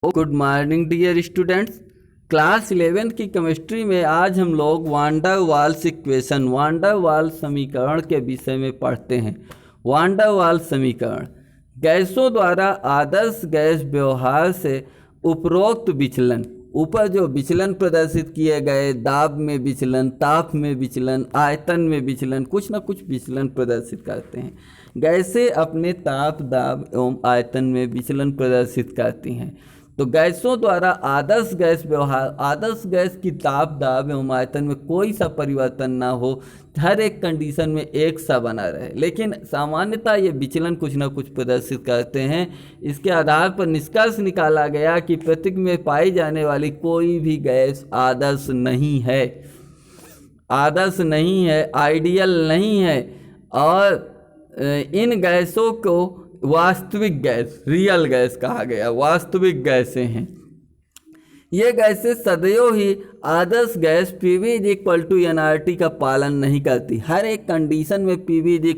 Good morning dear students. Class 11 की chemistry में आज हम लोग वान डर वाल्स इक्वेशन वान डर वाल्स समीकरण के विषय में पढ़ते हैं। वान डर वाल्स समीकरण गैसों द्वारा आदर्श गैस व्यवहार से उपरोक्त विचलन, ऊपर जो विचलन प्रदर्शित किए गए, दाब में विचलन, ताप में विचलन, आयतन में विचलन, कुछ न कुछ विचलन प्रदर्शित करते हैं। गैसें अपने ताप, दाब एवं आयतन में विचलन प्रदर्शित करती हैं। तो गैसों द्वारा आदर्श गैस व्यवहार, आदर्श गैस की ताप, दाब एवं आयतन में कोई सा परिवर्तन ना हो, हर एक कंडीशन में एक सा बना रहे, लेकिन सामान्यतः ये विचलन कुछ ना कुछ प्रदर्शित करते हैं। इसके आधार पर निष्कर्ष निकाला गया कि प्रतीक में पाई जाने वाली कोई भी गैस आदर्श नहीं है, आदर्श नहीं है, आइडियल नहीं है। और इन गैसों को वास्तविक गैस, रियल गैस कहा गया, वास्तविक गैसें हैं। ये गैसें सदैव ही आदर्श गैस PV = nRT का पालन नहीं करती। हर एक कंडीशन में PV =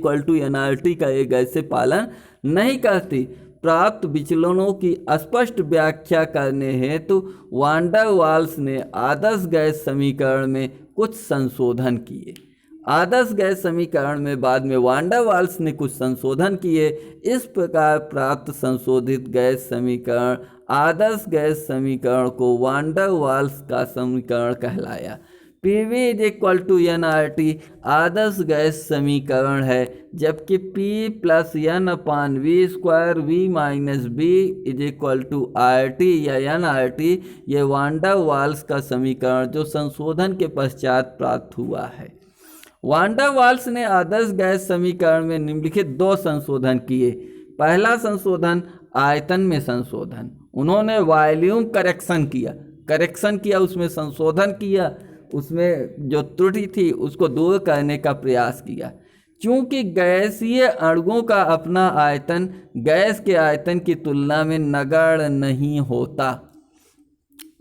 nRT का ये गैसें पालन नहीं करती। प्राप्त विचलनों की स्पष्ट व्याख्या करने हेतु वान डर वाल्स ने आदर्श गैस समीकरण में कुछ संशोधन किए। आदर्श गैस समीकरण में बाद में वान डर वाल्स ने कुछ संशोधन किए। इस प्रकार प्राप्त संशोधित गैस समीकरण, आदर्श गैस समीकरण को वान डर वाल्स का समीकरण कहलाया। PV = nRT आदर्श गैस समीकरण है, जबकि P + n/v² v - b = RT या nRT ये वान डर वाल्स का समीकरण जो संशोधन के पश्चात प्राप्त हुआ है। वान डर वाल्स ने आदर्श गैस समीकरण में निम्नलिखित दो संशोधन किए। पहला संशोधन आयतन में संशोधन, उन्होंने वॉल्यूम करेक्शन किया, उसमें संशोधन किया, उसमें जो त्रुटि थी उसको दूर करने का प्रयास किया। क्योंकि गैसीय अणुओं का अपना आयतन गैस के आयतन की तुलना में नगण्य नहीं होता।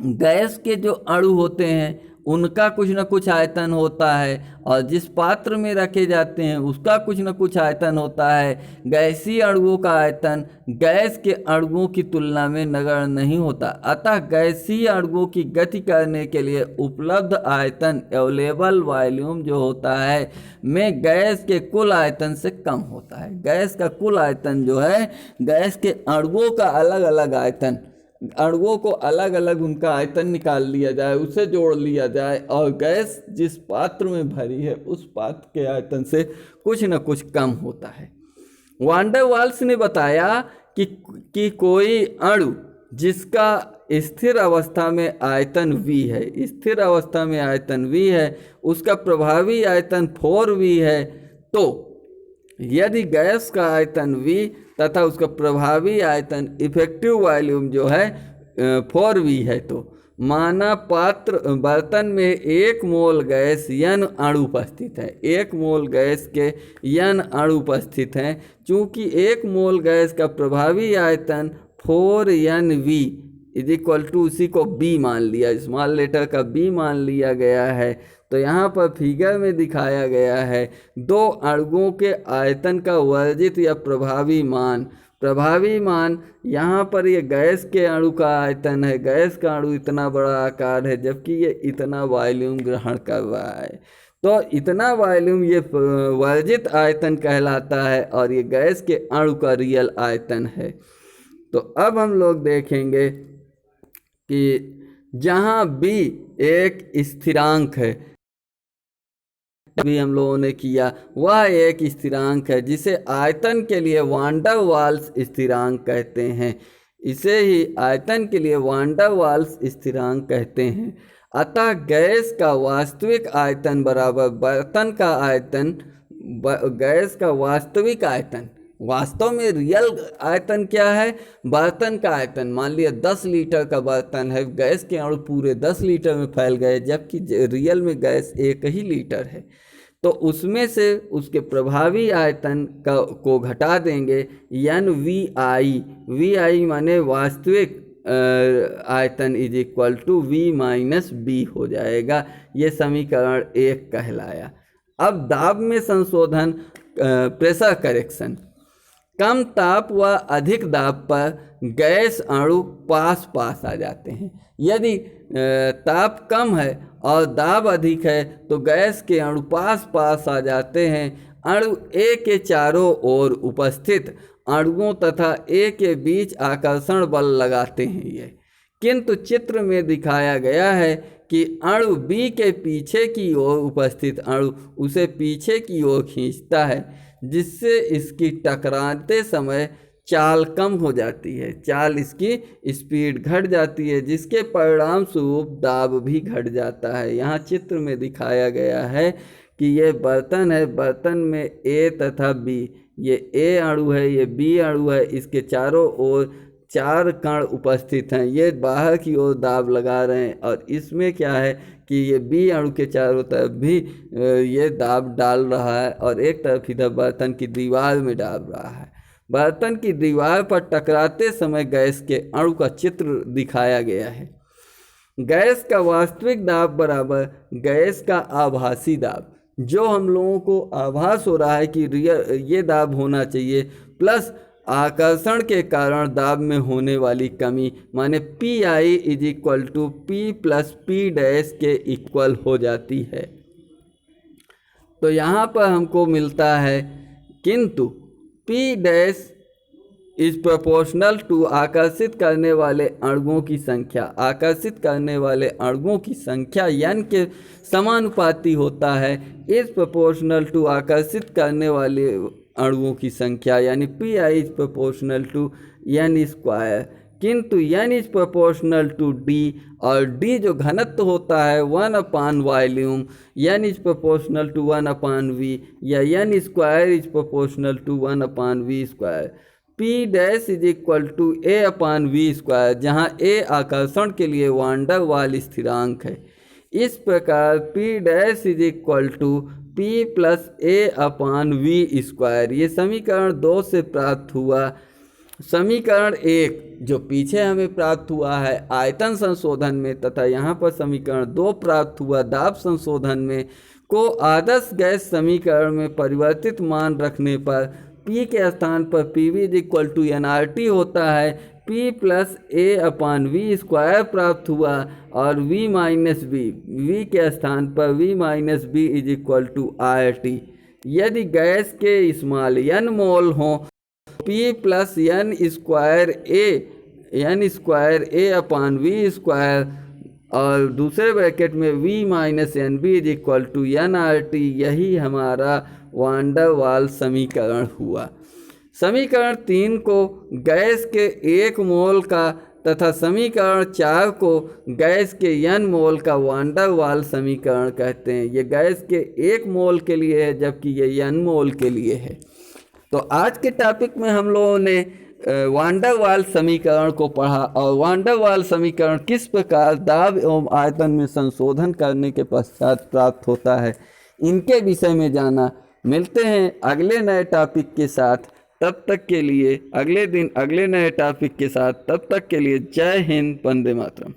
गैस के जो अणु होते हैं उनका कुछ न कुछ आयतन होता है, और जिस पात्र में रखे जाते हैं उसका कुछ न कुछ आयतन होता है। गैसीय अणुओं का आयतन गैस के अणुओं की तुलना में नगण्य नहीं होता। अतः गैसीय अणुओं की गति करने के लिए उपलब्ध आयतन, अवेलेबल वॉल्यूम जो होता है, में गैस के कुल आयतन से कम होता है। गैस का कुल आयतन जो है, गैस के अणुओं का अलग अलग आयतन, अणुओं को अलग अलग उनका आयतन निकाल लिया जाए, उसे जोड़ लिया जाए, और गैस जिस पात्र में भरी है उस पात्र के आयतन से कुछ न कुछ कम होता है। वान डर वाल्स ने बताया कि कोई अणु जिसका स्थिर अवस्था में आयतन V है, स्थिर अवस्था में आयतन V है, उसका प्रभावी आयतन 4V है। तो यदि गैस का आयतन V तथा उसका प्रभावी आयतन, इफेक्टिव वॉल्यूम जो है 4V है, तो माना पात्र बर्तन में 1 मोल गैस N अणु उपस्थित है, 1 मोल गैस के N अणु उपस्थित हैं। चूँकि 1 मोल गैस का प्रभावी आयतन 4NV = उसी को B मान लिया, स्मॉल लेटर का B मान लिया गया है। तो यहाँ पर फिगर में दिखाया गया है दो अणुओं के आयतन का वर्जित या प्रभावी मान। यहाँ पर ये गैस के अणु का आयतन है, गैस का अणु इतना बड़ा आकार है, जबकि ये इतना वॉल्यूम ग्रहण कर रहा है। तो इतना वॉल्यूम ये वर्जित आयतन कहलाता है, और ये गैस के अणु का रियल आयतन है। तो अब हम लोग देखेंगे कि जहाँ B एक स्थिरांक है, भी हम लोगों ने किया, वह एक स्थिरांक है जिसे आयतन के लिए वान डर वाल्स स्थिरांक कहते हैं। इसे ही आयतन के लिए वान डर वाल्स स्थिरांक कहते हैं। अतः गैस का वास्तविक आयतन बराबर बर्तन का आयतन, गैस का वास्तविक आयतन, वास्तव में रियल आयतन क्या है, बर्तन का आयतन। मान लिया 10 लीटर का बर्तन है, गैस के अणु पूरे 10 लीटर में फैल गए, जबकि रियल में गैस 1 ही लीटर है। तो उसमें से उसके प्रभावी आयतन को घटा देंगे, NVI माने वास्तविक आयतन = V - B हो जाएगा। ये समीकरण 1 कहलाया। अब दाब में संशोधन, प्रेशर करेक्शन। कम ताप व अधिक दाब पर गैस अणु पास पास आ जाते हैं। यदि ताप कम है और दाब अधिक है तो गैस के अणु पास पास आ जाते हैं। अणु ए के चारों ओर उपस्थित अणुओं तथा ए के बीच आकर्षण बल लगाते हैं ये। किंतु चित्र में दिखाया गया है कि अणु बी के पीछे की ओर उपस्थित अणु उसे पीछे की ओर खींचता है, जिससे इसकी टकराते समय चाल कम हो जाती है, चाल इसकी स्पीड घट जाती है, जिसके परिणाम स्वरूप दाब भी घट जाता है। यहाँ चित्र में दिखाया गया है कि ये बर्तन है, बर्तन में ए तथा बी, ये ए अणु है, ये बी अणु है, इसके चारों ओर 4 कण उपस्थित हैं। ये बाहर की ओर दाब लगा रहे हैं और इसमें क्या है कि ये बी अणु के चारों तरफ भी ये दाब डाल रहा है और एक तरफ इधर बर्तन की दीवार में डाल रहा है। बर्तन की दीवार पर टकराते समय गैस के अणु का चित्र दिखाया गया है। गैस का वास्तविक दाब बराबर गैस का आभासी दाब, जो हम लोगों को आभास हो रहा है कि ये दाब होना चाहिए, प्लस आकर्षण के कारण दाब में होने वाली कमी, माने P I is equal to P plus P dash के इक्वल हो जाती है। तो यहाँ पर हमको मिलता है किंतु P dash is proportional to आकर्षित करने वाले अणुओं की संख्या। आकर्षित करने वाले अणुओं की संख्या n के समानुपाती होता है, इज प्रोपोर्शनल टू आकर्षित करने वाले अणुओं की संख्या, यानी P I is proportional to n square. किंतु n is proportional to d, और d जो घनत्व होता है 1/, volume, n is proportional to 1/v, या n square is proportional to 1/v square. P dash is equal to a/v square, जहाँ a आकर्षण के लिए वांडर वाल स्थिरांक है। इस प्रकार P dash is equal to P plus a/v square, ये समीकरण 2 से प्राप्त हुआ। समीकरण 1 जो पीछे हमें प्राप्त हुआ है आयतन संशोधन में, तथा यहाँ पर समीकरण 2 प्राप्त हुआ दाब संशोधन में, को आदर्श गैस समीकरण में परिवर्तित मान रखने पर P के स्थान पर PV is equal to nRT होता है। P प्लस a/v स्क्वायर प्राप्त हुआ और v माइनस v, v के स्थान पर v minus b is equal to RT। यदि गैस के स्मॉल n मोल हों, P plus n square a/v square और दूसरे ब्रैकेट में v minus nb is equal to nRT, यही हमारा वांडर वाल समीकरण हुआ। समीकरण 3 को गैस के 1 मोल का तथा समीकरण 4 को गैस के n मोल का वांडर वाल समीकरण कहते हैं। ये गैस के 1 मोल के लिए है, जबकि ये n मोल के लिए है। तो आज के टॉपिक में हम लोगों ने वांडर वाल समीकरण को पढ़ा और वांडर वाल समीकरण किस प्रकार दाब एवं आयतन में संशोधन करने के पश्चात प्राप्त होता है, इनके विषय में जाना। मिलते हैं अगले नए टॉपिक के साथ, तब तक के लिए अगले दिन अगले नए टॉपिक के साथ, तब तक के लिए जय हिंद, वंदे मातरम।